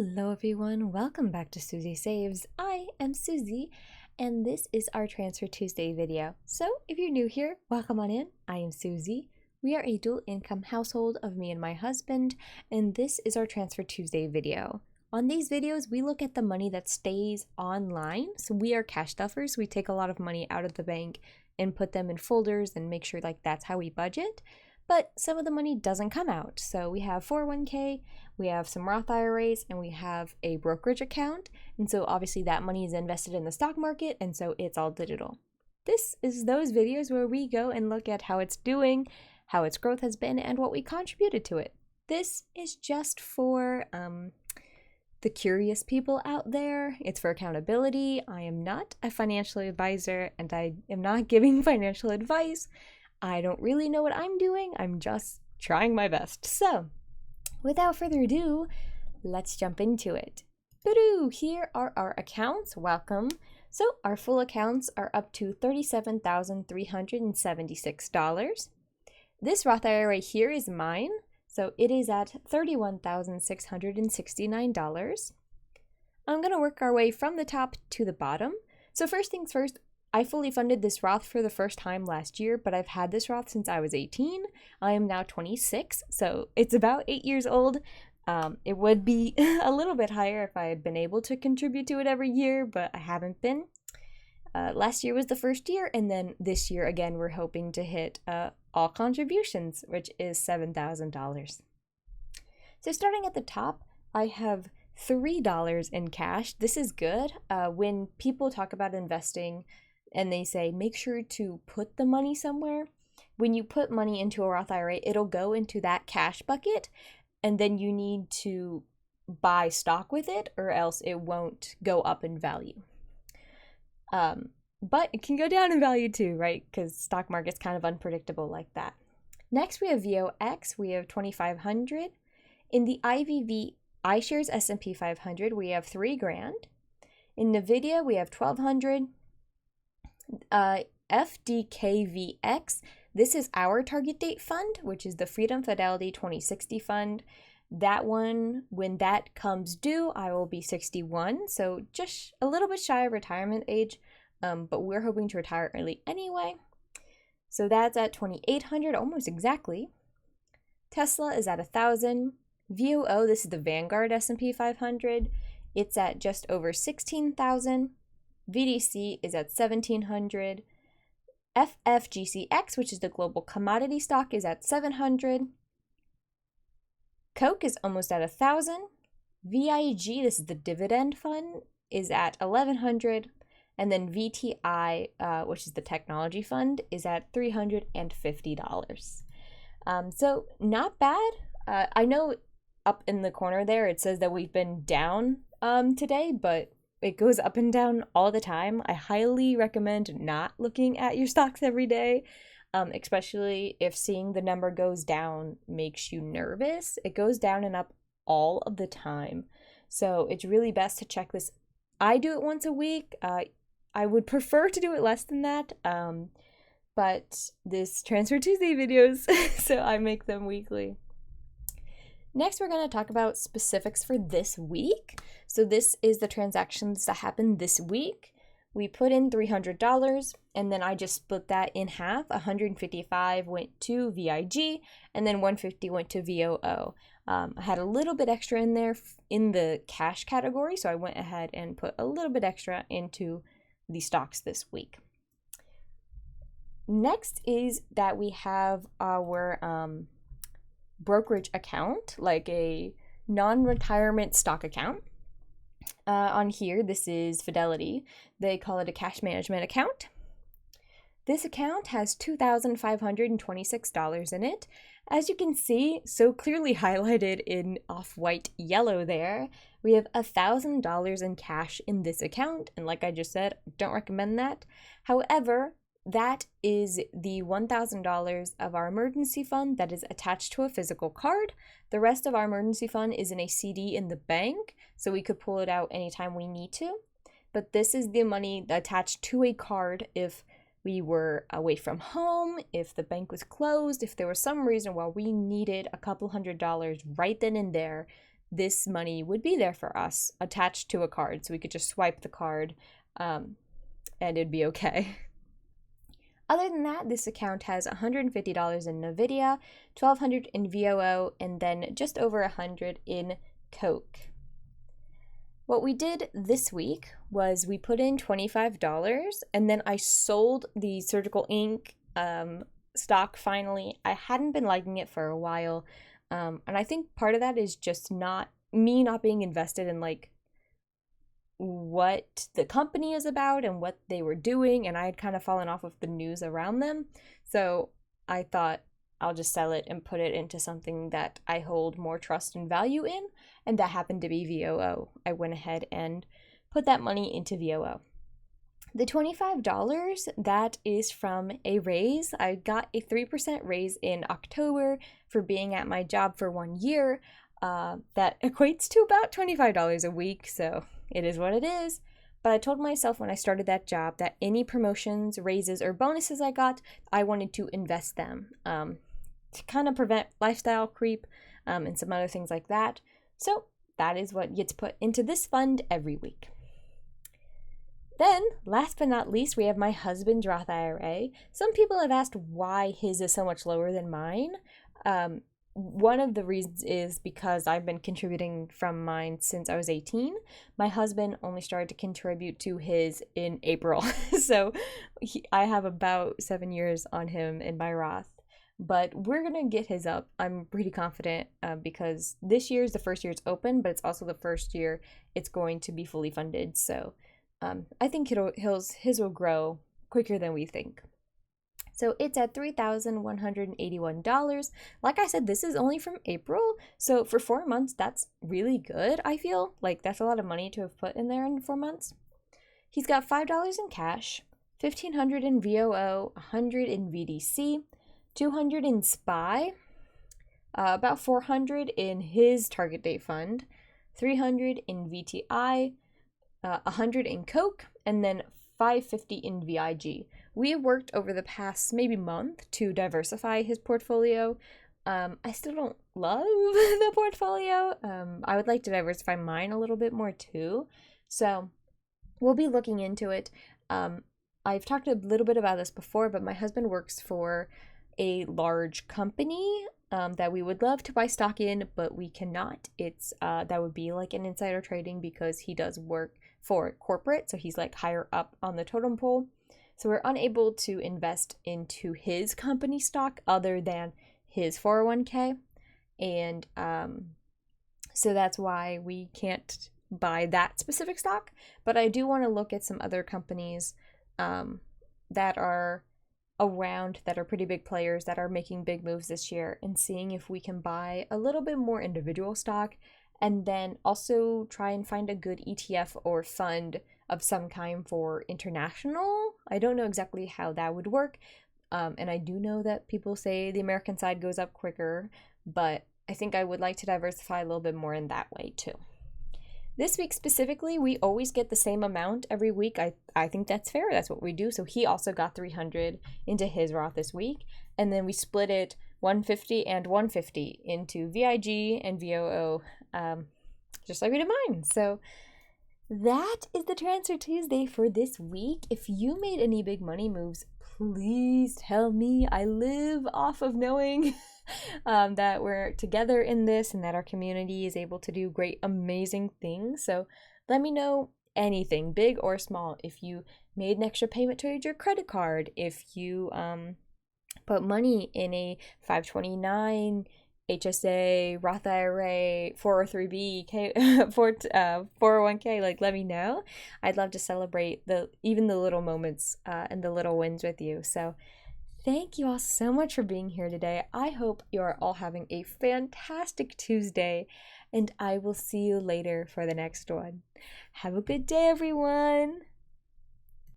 Hello everyone, welcome back to Susie Saves. I am Susie and this is our Transfer Tuesday video. So if you're new here, welcome on in. I am Susie. We are a dual income household of me and my husband, and this is our Transfer Tuesday video. On these videos, we look at the money that stays online. So we are cash stuffers. We take a lot of money out of the bank and put them in folders and make sure that's how we budget. But some of the money doesn't come out. So we have 401k, we have some Roth IRAs, and we have a brokerage account. And so obviously that money is invested in the stock market, and so it's all digital. This is those videos where we go and look at how it's doing, how its growth has been, and what we contributed to it. This is just for the curious people out there. It's for accountability. I am not a financial advisor, and I am not giving financial advice. I don't really know what I'm doing. I'm just trying my best. So, without further ado, let's jump into it. Here are our accounts. Welcome. So, our full accounts are up to $37,376. This Roth IRA here is mine. So, it is at $31,669. I'm going to work our way from the top to the bottom. So, first things first, I fully funded this Roth for the first time last year, but I've had this Roth since I was 18. I am now 26, so it's about 8 years old. It would be a little bit higher if I had been able to contribute to it every year, but I haven't been. Last year was the first year, and then this year, again, we're hoping to hit all contributions, which is $7,000. So starting at the top, I have $3 in cash. This is good. When people talk about investing, and they say, make sure to put the money somewhere. When you put money into a Roth IRA, it'll go into that cash bucket, and then you need to buy stock with it, or else it won't go up in value. But it can go down in value too, right? Because stock market's kind of unpredictable like that. Next, we have VOX. We have 2,500. In the IVV iShares S&P 500, we have $3,000. In NVIDIA, we have 1,200. FDKVX, this is our target date fund, which is the Freedom Fidelity 2060 fund. That one, when that comes due, I will be 61, so just a little bit shy of retirement age, but we're hoping to retire early anyway. So that's at 2,800, almost exactly. Tesla is at 1,000. VOO, this is the Vanguard S&P 500. It's at just over 16,000. VDC is at 1,700. FFGCX, which is the global commodity stock, is at 700. Coke is almost at 1,000. VIG, this is the dividend fund, is at 1,100. And then VTI, which is the technology fund, is at $350. So not bad. I know up in the corner there it says that we've been down today, but it goes up and down all the time. I highly recommend not looking at your stocks every day, especially if seeing the number goes down makes you nervous. It goes down and up all of the time. So it's really best to check this. I do it once a week. I would prefer to do it less than that, but this Transfer Tuesday videos, so I make them weekly. Next, we're going to talk about specifics for this week. So this is the transactions that happened this week. We put in $300, and then I just split that in half. 155 went to VIG, and then 150 went to VOO. I had a little bit extra in there in the cash category, so I went ahead and put a little bit extra into the stocks this week. Next is that we have our brokerage account, like a non-retirement stock account. On here, this is Fidelity. They call it a cash management account. This account has $2,526 in it. As you can see, so clearly highlighted in off-white yellow there, we have $1,000 in cash in this account. And like I just said, don't recommend that. However, that is the $1,000 of our emergency fund that is attached to a physical card. The rest of our emergency fund is in a CD in the bank, so we could pull it out anytime we need to. But this is the money attached to a card if we were away from home, if the bank was closed, if there was some reason why we needed a couple $100 right then and there. this money would be there for us attached to a card. So we could just swipe the card and it'd be okay. Other than that, this account has $150 in NVIDIA, $1,200 in VOO, and then just over $100 in Coke. What we did this week was we put in $25 and then I sold the surgical ink stock finally. I hadn't been liking it for a while. And I think part of that is just not being invested in like what the company is about and what they were doing, and I had kind of fallen off of the news around them. So I thought I'll just sell it and put it into something that I hold more trust and value in, and that happened to be VOO. I went ahead and put that money into VOO. The $25, that is from a raise. I got a 3% raise in October for being at my job for 1 year. That equates to about $25 a week, so it is what it is. But I told myself when I started that job that any promotions, raises, or bonuses I got, I wanted to invest them to kind of prevent lifestyle creep and some other things like that. So that is what gets put into this fund every week. Then, last but not least, we have my husband's Roth IRA. Some people have asked why his is so much lower than mine. One of the reasons is because I've been contributing from mine since I was 18. My husband only started to contribute to his in April. So I have about 7 years on him in my Roth. But we're going to get his up. I'm pretty confident because this year is the first year it's open, but it's also the first year it's going to be fully funded. So I think his will grow quicker than we think. So it's at $3,181. Like I said, this is only from April. So for 4 months, that's really good, I feel. Like that's a lot of money to have put in there in 4 months. He's got $5 in cash, $1,500 in VOO, $100 in VDC, $200 in SPY, about $400 in his target date fund, $300 in VTI, $100 in Coke, and then $550 in VIG. We have worked over the past maybe month to diversify his portfolio. I still don't love the portfolio. I would like to diversify mine a little bit more too. So we'll be looking into it. I've talked a little bit about this before, but my husband works for a large company that we would love to buy stock in, but we cannot. It's that would be like an insider trading because he does work for corporate, so he's like higher up on the totem pole. So we're unable to invest into his company stock other than his 401k, and so that's why we can't buy that specific stock. But I do want to look at some other companies that are around, that are pretty big players, that are making big moves this year, and seeing if we can buy a little bit more individual stock, and then also try and find a good ETF or fund of some kind for international. I don't know exactly how that would work, and I do know that people say the American side goes up quicker, but I think I would like to diversify a little bit more in that way too. This week specifically, we always get the same amount every week. I think that's fair. That's what we do. So he also got $300 into his Roth this week. And then we split it $150 and $150 into VIG and VOO, just like we did mine. So that is the Transfer Tuesday for this week. If you made any big money moves, please tell me. I live off of knowing that we're together in this and that our community is able to do great, amazing things. So let me know anything, big or small. If you made an extra payment towards your credit card, if you put money in a 529 HSA, Roth IRA, 403b, 401k, like let me know. I'd love to celebrate even the little moments and the little wins with you. So thank you all so much for being here today. I hope you are all having a fantastic Tuesday, and I will see you later for the next one. Have a good day, everyone.